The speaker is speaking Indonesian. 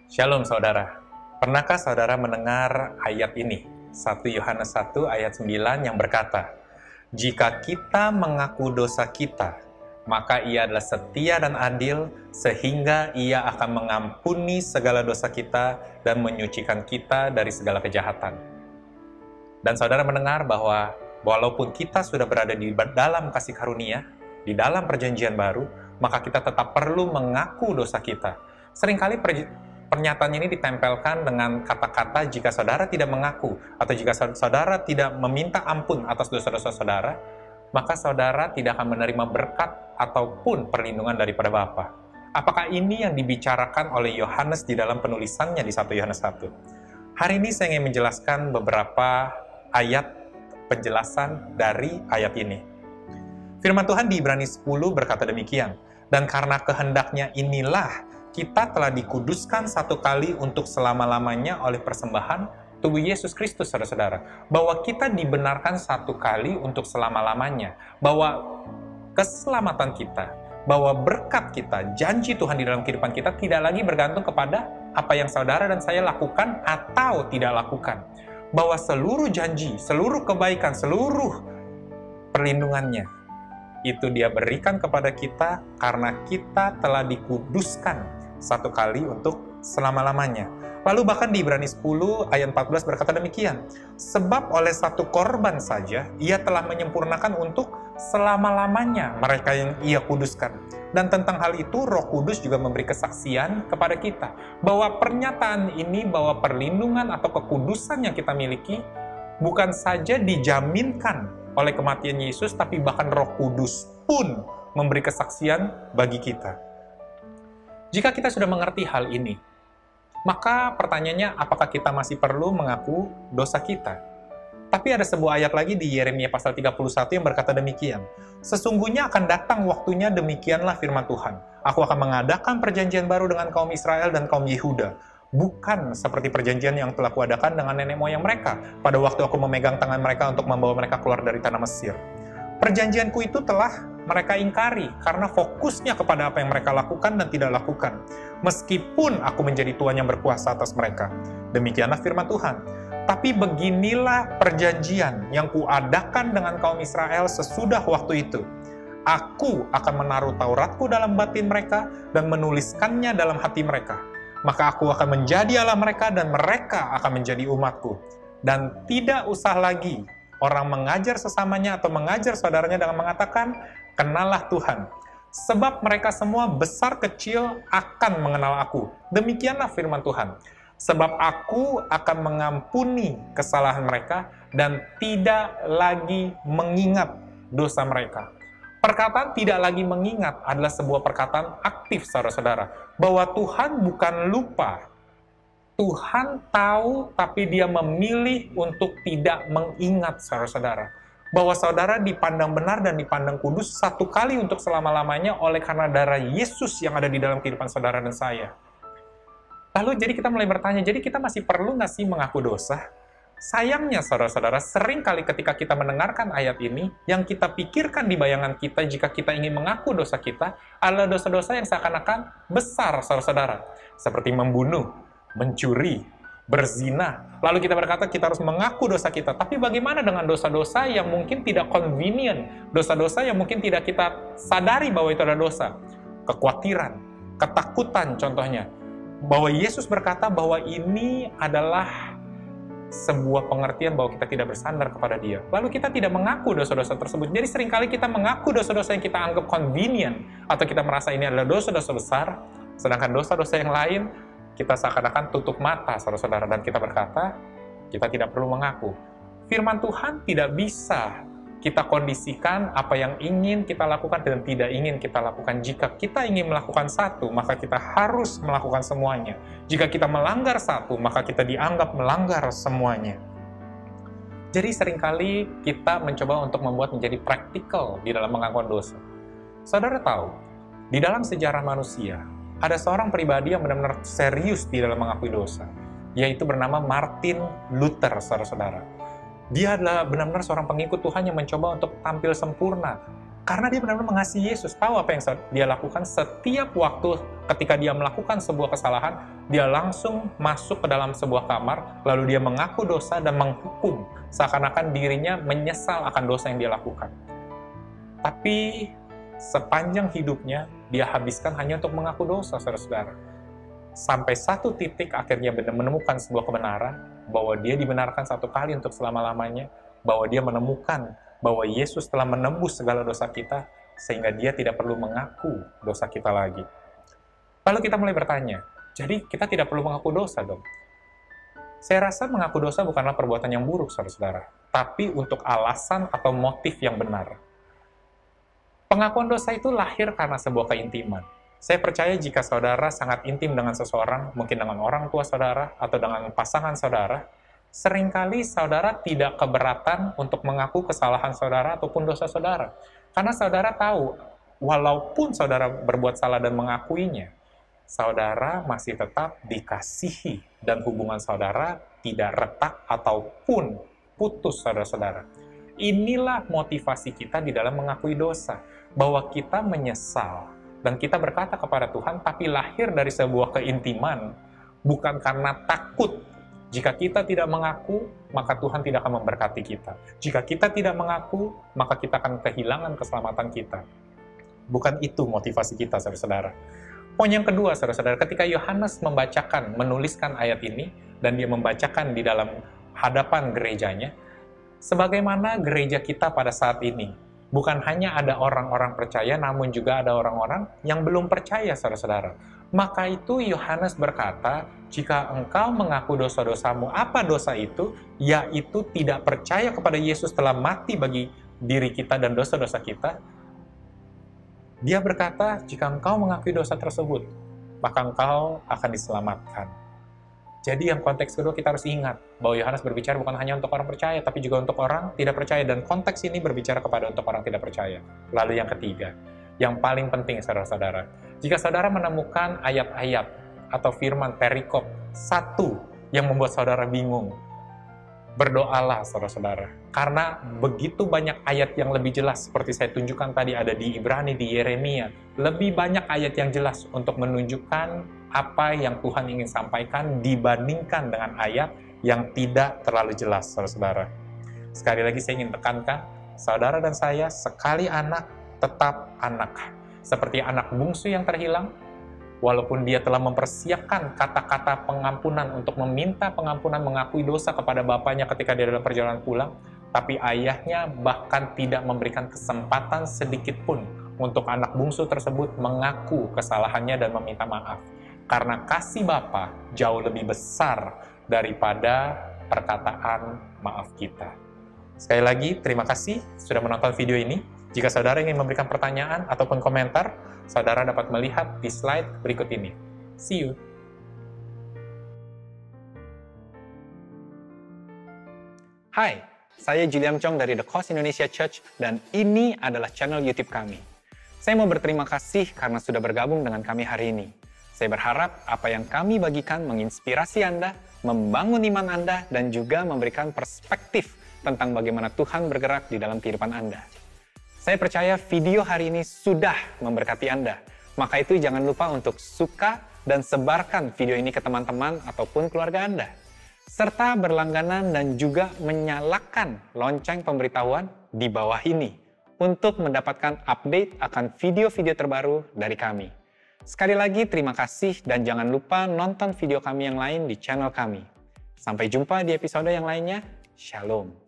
Shalom saudara. Pernahkah saudara mendengar ayat ini? 1 Yohanes 1 ayat 9 yang berkata, "Jika kita mengaku dosa kita, maka Ia adalah setia dan adil sehingga Ia akan mengampuni segala dosa kita dan menyucikan kita dari segala kejahatan." Dan saudara mendengar bahwa walaupun kita sudah berada di dalam kasih karunia, di dalam perjanjian baru, maka kita tetap perlu mengaku dosa kita. Seringkali pernyataan ini ditempelkan dengan kata-kata jika saudara tidak mengaku atau jika saudara tidak meminta ampun atas dosa-dosa saudara, maka saudara tidak akan menerima berkat ataupun perlindungan daripada Bapa. Apakah ini yang dibicarakan oleh Yohanes di dalam penulisannya di 1 Yohanes 1? Hari ini saya ingin menjelaskan beberapa ayat penjelasan dari ayat ini. Firman Tuhan di Ibrani 10 berkata demikian, "Dan karena kehendaknya inilah kita telah dikuduskan satu kali untuk selama-lamanya oleh persembahan tubuh Yesus Kristus, saudara-saudara." Bahwa kita dibenarkan satu kali untuk selama-lamanya. Bahwa keselamatan kita, bahwa berkat kita, janji Tuhan di dalam kehidupan kita tidak lagi bergantung kepada apa yang saudara dan saya lakukan atau tidak lakukan. Bahwa seluruh janji, seluruh kebaikan, seluruh perlindungannya, itu Dia berikan kepada kita karena kita telah dikuduskan satu kali untuk selama-lamanya. Lalu bahkan di Ibrani 10 ayat 14 berkata demikian, "Sebab oleh satu korban saja Ia telah menyempurnakan untuk selama-lamanya mereka yang Ia kuduskan." Dan tentang hal itu Roh Kudus juga memberi kesaksian kepada kita bahwa pernyataan ini, bahwa perlindungan atau kekudusan yang kita miliki bukan saja dijaminkan oleh kematian Yesus, tapi bahkan Roh Kudus pun memberi kesaksian bagi kita. Jika kita sudah mengerti hal ini, maka pertanyaannya, apakah kita masih perlu mengaku dosa kita? Tapi ada sebuah ayat lagi di Yeremia pasal 31 yang berkata demikian, "Sesungguhnya akan datang waktunya, demikianlah firman Tuhan. Aku akan mengadakan perjanjian baru dengan kaum Israel dan kaum Yehuda, bukan seperti perjanjian yang telah kuadakan dengan nenek moyang mereka pada waktu aku memegang tangan mereka untuk membawa mereka keluar dari tanah Mesir. Perjanjianku itu telah mereka ingkari karena fokusnya kepada apa yang mereka lakukan dan tidak lakukan, meskipun aku menjadi Tuhan yang berkuasa atas mereka. Demikianlah firman Tuhan. Tapi beginilah perjanjian yang kuadakan dengan kaum Israel sesudah waktu itu. Aku akan menaruh Tauratku dalam batin mereka dan menuliskannya dalam hati mereka. Maka aku akan menjadi Allah mereka dan mereka akan menjadi umatku. Dan tidak usah lagi orang mengajar sesamanya atau mengajar saudaranya dengan mengatakan, 'Kenallah Tuhan.' Sebab mereka semua besar kecil akan mengenal aku. Demikianlah firman Tuhan. Sebab aku akan mengampuni kesalahan mereka dan tidak lagi mengingat dosa mereka." Perkataan tidak lagi mengingat adalah sebuah perkataan aktif, saudara-saudara. Bahwa Tuhan bukan lupa. Tuhan tahu, tapi Dia memilih untuk tidak mengingat, saudara-saudara. Bahwa saudara dipandang benar dan dipandang kudus satu kali untuk selama-lamanya oleh karena darah Yesus yang ada di dalam kehidupan saudara dan saya. Lalu jadi kita mulai bertanya, jadi kita masih perlu nggak sih mengaku dosa? Sayangnya, saudara-saudara, sering kali ketika kita mendengarkan ayat ini, yang kita pikirkan di bayangan kita jika kita ingin mengaku dosa kita adalah dosa-dosa yang seakan-akan besar, saudara-saudara. Seperti membunuh, mencuri, berzina. Lalu kita berkata kita harus mengaku dosa kita. Tapi bagaimana dengan dosa-dosa yang mungkin tidak convenient? Dosa-dosa yang mungkin tidak kita sadari bahwa itu adalah dosa. Kekhawatiran, ketakutan contohnya. Bahwa Yesus berkata bahwa ini adalah sebuah pengertian bahwa kita tidak bersandar kepada Dia. Lalu kita tidak mengaku dosa-dosa tersebut. Jadi seringkali kita mengaku dosa-dosa yang kita anggap convenient, atau kita merasa ini adalah dosa-dosa besar, sedangkan dosa-dosa yang lain kita seakan-akan tutup mata, saudara-saudara, dan kita berkata, kita tidak perlu mengaku. Firman Tuhan tidak bisa kita kondisikan apa yang ingin kita lakukan dan tidak ingin kita lakukan. Jika kita ingin melakukan satu, maka kita harus melakukan semuanya. Jika kita melanggar satu, maka kita dianggap melanggar semuanya. Jadi seringkali kita mencoba untuk membuat menjadi praktikal di dalam mengakukan dosa. Saudara tahu, di dalam sejarah manusia, ada seorang pribadi yang benar-benar serius di dalam mengakui dosa, yaitu bernama Martin Luther, saudara-saudara. Dia adalah benar-benar seorang pengikut Tuhan yang mencoba untuk tampil sempurna, Karena dia benar-benar mengasihi Yesus, tahu apa yang dia lakukan setiap waktu ketika dia melakukan sebuah kesalahan, dia langsung masuk ke dalam sebuah kamar, lalu dia mengaku dosa dan menghukum, seakan-akan dirinya menyesal akan dosa yang dia lakukan. Tapi sepanjang hidupnya, dia habiskan hanya untuk mengaku dosa, saudara-saudara. Sampai satu titik akhirnya menemukan sebuah kebenaran, bahwa dia dibenarkan satu kali untuk selama-lamanya, bahwa dia menemukan bahwa Yesus telah menembus segala dosa kita, sehingga dia tidak perlu mengaku dosa kita lagi. Lalu kita mulai bertanya, jadi kita tidak perlu mengaku dosa dong? Saya rasa mengaku dosa bukanlah perbuatan yang buruk, saudara-saudara, tapi untuk alasan atau motif yang benar. Pengakuan dosa itu lahir karena sebuah keintiman. Saya percaya jika saudara sangat intim dengan seseorang, mungkin dengan orang tua saudara atau dengan pasangan saudara, seringkali saudara tidak keberatan untuk mengaku kesalahan saudara ataupun dosa saudara. Karena saudara tahu, walaupun saudara berbuat salah dan mengakuinya, saudara masih tetap dikasihi dan hubungan saudara tidak retak ataupun putus, saudara-saudara. Inilah motivasi kita di dalam mengakui dosa, bahwa kita menyesal dan kita berkata kepada Tuhan, tapi lahir dari sebuah keintiman, bukan karena takut. Jika kita tidak mengaku, maka Tuhan tidak akan memberkati kita. Jika kita tidak mengaku, maka kita akan kehilangan keselamatan kita. Bukan itu motivasi kita, saudara-saudara. Poin yang kedua, saudara-saudara, ketika Yohanes menuliskan ayat ini, dan dia membacakan di dalam hadapan gerejanya, sebagaimana gereja kita pada saat ini, bukan hanya ada orang-orang percaya, namun juga ada orang-orang yang belum percaya, saudara-saudara. Maka itu Yohanes berkata, jika engkau mengaku dosa-dosamu, apa dosa itu? Yaitu tidak percaya kepada Yesus telah mati bagi diri kita dan dosa-dosa kita. Dia berkata, jika engkau mengakui dosa tersebut, maka engkau akan diselamatkan. Jadi yang konteks kedua kita harus ingat, bahwa Yohanes berbicara bukan hanya untuk orang percaya, tapi juga untuk orang tidak percaya. Dan konteks ini berbicara kepada untuk orang tidak percaya. Lalu yang ketiga, yang paling penting, saudara-saudara, jika saudara menemukan ayat-ayat atau firman perikop satu yang membuat saudara bingung, berdoalah, saudara-saudara. Karena begitu banyak ayat yang lebih jelas, seperti saya tunjukkan tadi, ada di Ibrani, di Yeremia. Lebih banyak ayat yang jelas untuk menunjukkan apa yang Tuhan ingin sampaikan dibandingkan dengan ayat yang tidak terlalu jelas, saudara-saudara. Sekali lagi saya ingin tekankan, saudara dan saya sekali anak, tetap anak. Seperti anak bungsu yang terhilang, walaupun dia telah mempersiapkan kata-kata pengampunan untuk meminta pengampunan, mengakui dosa kepada bapaknya ketika dia dalam perjalanan pulang, tapi ayahnya bahkan tidak memberikan kesempatan sedikit pun untuk anak bungsu tersebut mengaku kesalahannya dan meminta maaf. Karena kasih Bapa jauh lebih besar daripada perkataan maaf kita. Sekali lagi, terima kasih sudah menonton video ini. Jika saudara ingin memberikan pertanyaan ataupun komentar, saudara dapat melihat di slide berikut ini. See you! Hai, saya Julian Chong dari The Cause Indonesia Church, dan ini adalah channel YouTube kami. Saya mau berterima kasih karena sudah bergabung dengan kami hari ini. Saya berharap apa yang kami bagikan menginspirasi Anda, membangun iman Anda, dan juga memberikan perspektif tentang bagaimana Tuhan bergerak di dalam kehidupan Anda. Saya percaya video hari ini sudah memberkati Anda. Maka itu jangan lupa untuk suka dan sebarkan video ini ke teman-teman ataupun keluarga Anda. Serta berlangganan dan juga menyalakan lonceng pemberitahuan di bawah ini untuk mendapatkan update akan video-video terbaru dari kami. Sekali lagi terima kasih dan jangan lupa nonton video kami yang lain di channel kami. Sampai jumpa di episode yang lainnya. Shalom.